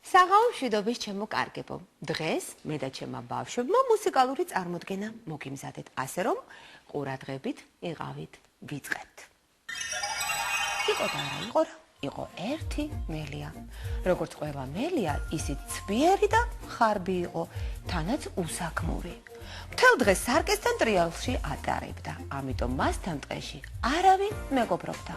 საღამომშვიდობის ჩემო კარგებო. დღეს მე და ჩემმა ბავშვებმა მუსიკალური წარმოდგენა მოგიმზადეთ, ასე რომ ყურადღებით იყავით, ვიწყებთ. იყო და არა იყო რა, იყო ერთი მელია. როგორც ყველა მელია, ისიც ცბიერი და ხარბი იყო, თანაც უსაქმური. მთელ დღეს სარკესთან ტრიალში ატარებდა, ამიტომ მასთან ტყეში არავინ მეგობრობდა.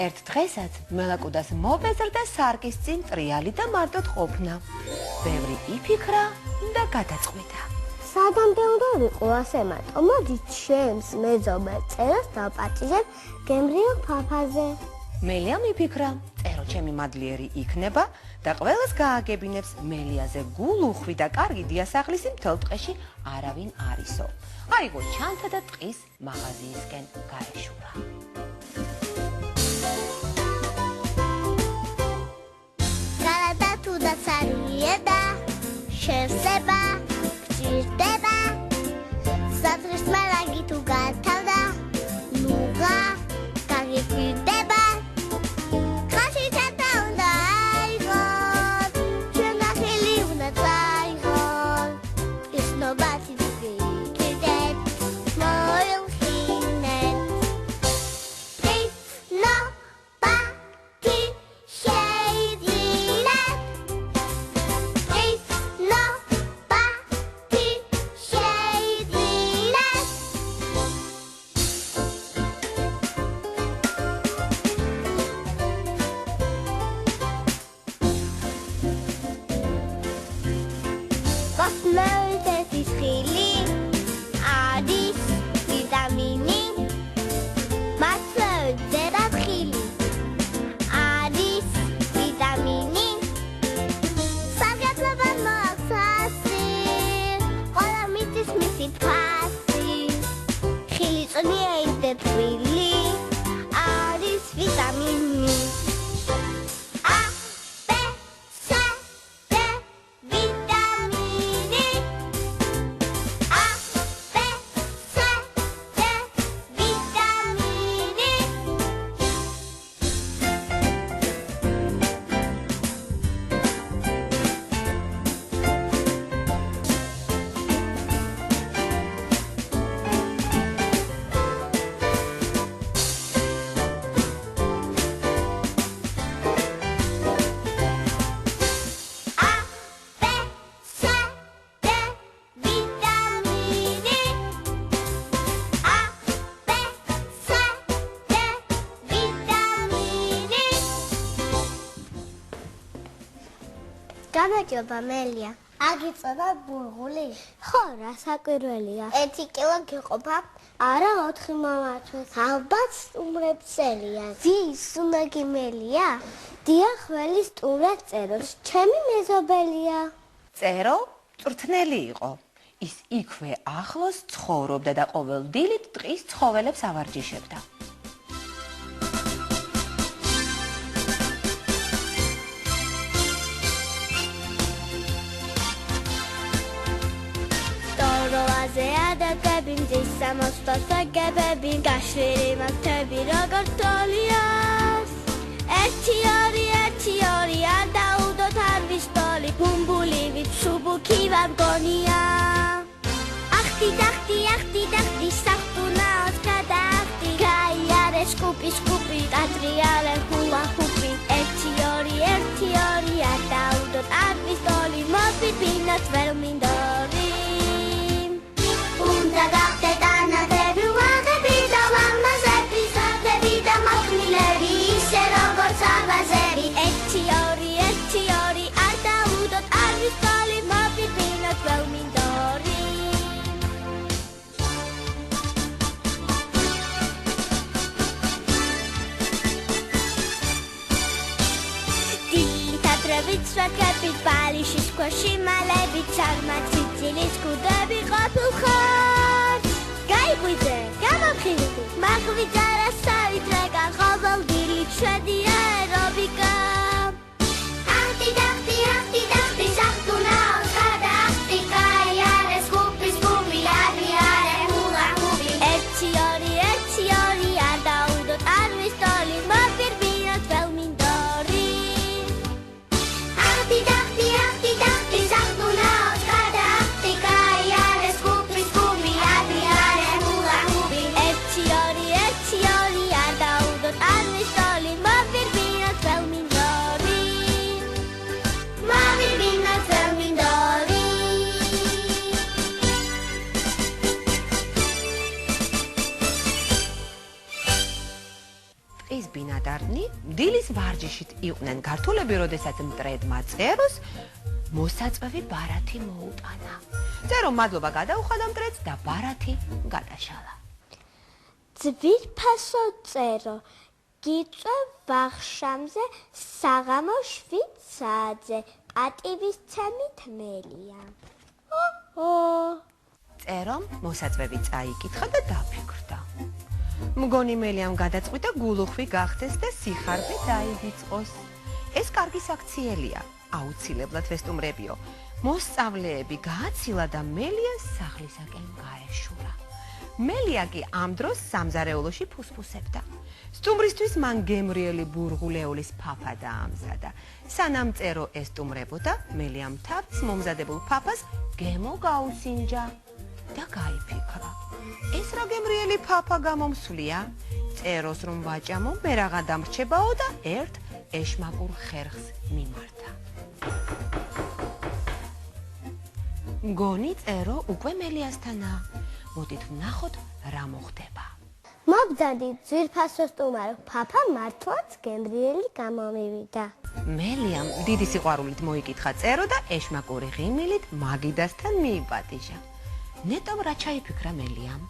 ერთ დღესაც მელაკუდას მოვეზრდა სარკის წინ ტრიალი და მარტოდ ყოფნა. ბევრი იფიქრა და გადაწყვიტა. სადამდე უნდა ვიყო ასე მარტო, მოდი ჩემს მეზობელ წერას დავპატიჟებ გემრიელ ფაფაზე. მელიამ იფიქრა, წერო ჩემი მადლიერი იქნება და ყველას გააგებინებს მელიაზე გულუხვი და კარგი დიასახლისი მთელ ტყეში არავინ არისო. აიღო ჩანთა და ტყის მაღაზიისკენ გაეშურა. Saruyeda, შევსება, გჭირდება, საძღრის მალაგი თუ გათავდა, ნუღა, გაგიკვირდება, ხაში ჩანთა უნდა აიღონ, ჩვენ ახალი უნდა წაიღონ, ისნობათი გიკვირდეთ, მოილხინეთ, Möltes ხილი არის ვიტამინი მასლოზე და ხილი არის ვიტამინი საგაცნობად მოაქვს ყველა მიწის მისი ფასი ხილი წვნია ისე თბილი არის ვიტამინი გამარჯობა მელია. აგიწოდა ბურღული? ხო, რა საკვირველია. 1 კილო გიყოფა? არა, 4 მომართვეს. ალბათ სტუმრებსელია. ვის სუნაგი მელია? დიახ, ველი სტუმრად წეროს. ჩემი მეზობელია. წერო წვრთნელი იყო. ის იქვე ახლოს ცხოვრობდა და ყოველ დილით ტყის ცხოველებს ავარჯიშებდა. ადაგები მზის სამოსტოს აგებები გაშვილი მათები როგორ თოლიას 1-2 არ დაუდოთ არ ვისტოლი ბუმბულივით შუბუქი ვამგონია ახტი დახტი სახტუნაოს გადახტი გაიარე შკუპი ატრიალე ჰულა ჰუპი 1-2 არ დაუდოთ არ ვისტოლი მოფიფინოთ ვერ მინდორი უნდა გახდეთ ანათები ვაღები და ლამაზები სათები და მოხმილები ისე როგორც აბაზები 1-2 არ დაუდოთ არ ვისწავლი ყოფილ ბალიშის ქვეში მალებით წარმართი ძილის კუდები ყოფილ ხარ გაიყვიძე გამომხილდი მახვიძა რასავით რეკა ყოველ დილით შვედი აერობიკა ის ბინადარნი დილის ვარჯიშით იყვნენ ქართველები, როდესაც მტრედმა წეროს მოსაწვევი ბარათი მოუტანა. წერომ მადლობა გადაუხადა მტრედს და ბარათი გადაშალა. ძვირფასო წერო, გიწვევ ვახშამზე საღამო 7 საათზე, პატივისცემით მელია. წერომ მოსაწვევი წაიკითხა და დაფიქრდა. მგონი მელიამ გადაწყვიტა გულუხვი გახდეს და სიხარბე დაივიწყოს. ეს კარგი საქციელია, აუცილებლად ვესტუმრებიო. მოსწავლეები გააცილა და მელია სახლისაკენ გაეშურა. მელია კი ამ დროს სამზარეულოში ფუსფუსებდა. სტუმრისთვის მან გემრიელი ბურღულეულის ფაფა დაამზადა. სანამ წერო ესტუმრებოდა, მელიამ თავის მომზადებულ ფაფას გემო გაუსინჯა და გაიფიქრა. ეს რა გემრიელი ფაფა გამომსვლია? წეროს რომ ვაჭამო, მე რაღა დამრჩებაო და ერთ ეშმაკურ ხერხს მიმართა. მგონი წერო უკვე მელიასთანაა. მოდით ვნახოთ რა მოხდება. მობძანდი ძვირფასო სტუმარო, ფაფა მართლაც გემრიელი გამომივიდა. მელიამ დიდი სიყვარულით მოიკითხა წერო და ეშმაკური ღიმილით მაგიდასთან მიიპატიჟა. ნეტომ რა ჩაიფიქრა მელიამ?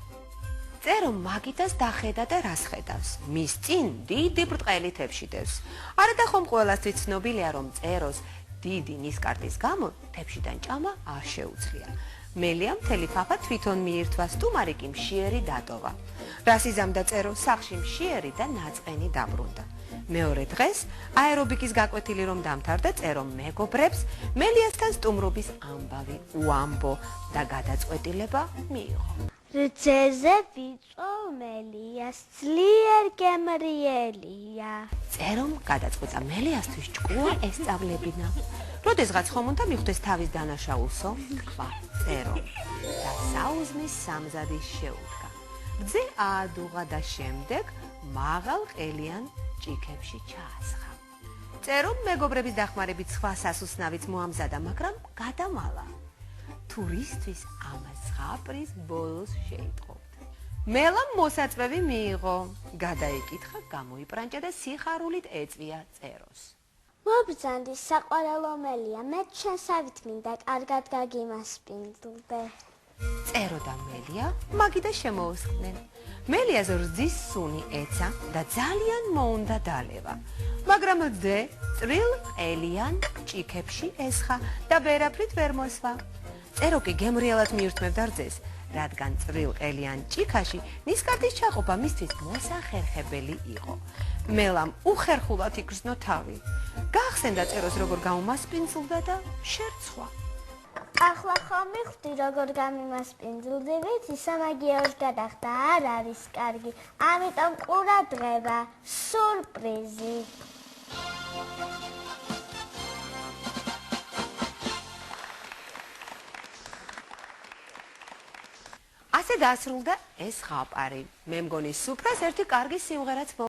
წერო მაგიდას დახედა და რას ხედავს? მის წინ დიდი ბრტყელი თებშიდევს. არადა ხომ ყველასთვის ცნობილია, რომ წეროს დიდი ნისკარტის გამო თებშიდან ჭამა არ შეუძლია. მელიამ მთელი ფაფა თვითონ მიირთვა, სტუმარი კი მშიერი დატოვა. რას იზამდა წერო? სახლში მშიერი და ნაწყენი დაბრუნდა. მეორე დღეს აერობიკის გაკვეთილი რომ დამთავრდა, წერომ მეგობრებს მელიასთან სტუმრობის ამბავი უამბო და გადაწყვეტილება მიიღო. რძეზე ვიწო მელიას ძლიერ გემრიელია. წერომ გადაწყვეტა მელიასთვის ჭკუა ესწავლებინა. როდესღაც ხომ უნდა მიხვდეს თავის დანაშაულსო? თქვა წერომ და საუზმის სამზადის შეუდგა. რძე აადუღა და შემდეგ მაღალ ყელიან ჭიქებში ჩაასხა. წერომ მეგობრების დახმარებით სხვა სასუსნავიც მოამზადა, მაგრამ გადამალა. თურისთვის ამას ზღაპრის ბოლოს შეიტყობთ. მელამ მოსაწვევი მიიღო. გადაიკითხა, გამოიპრანჭა და სიხარულით ეწვია წეროს. მობძანდი საყვარელო მელია, მე ჩვენსავით მინდა კარგად გაგიმასპინძლდე. წერო და მელია მაგიდა შემოუსხდნენ. მელიას რძის სუნი ეცა და ძალიან მოუნდა დალევა. მაგრამ რძე წრილ ყელიან ჭიქებში ესხა და ვერაფრით ვერ მოსვა. წერო კი გემრიელად მიირთმევდა რძეს, რადგან წრილ ყელიან ჭიქაში ნისკარტის ჩაყოფა მისთვის მოსახერხებელი იყო. მელამ უხერხულად იგრძნო თავი. გაახსენდა წეროს როგორ გამომასპინძლდა და შერცხვა. ახლა ხომ მიხვდი როგორ გამიმასპინძლდი, ვიცი სამაგიეროდ გადახდა, არ არის კარგი, ამიტომ ყურადღება, სურპრიზი. ასე დაასრულდა ეს ზღაპარი. მე მგონი სუფრას ერთი კარგი სიმღერაც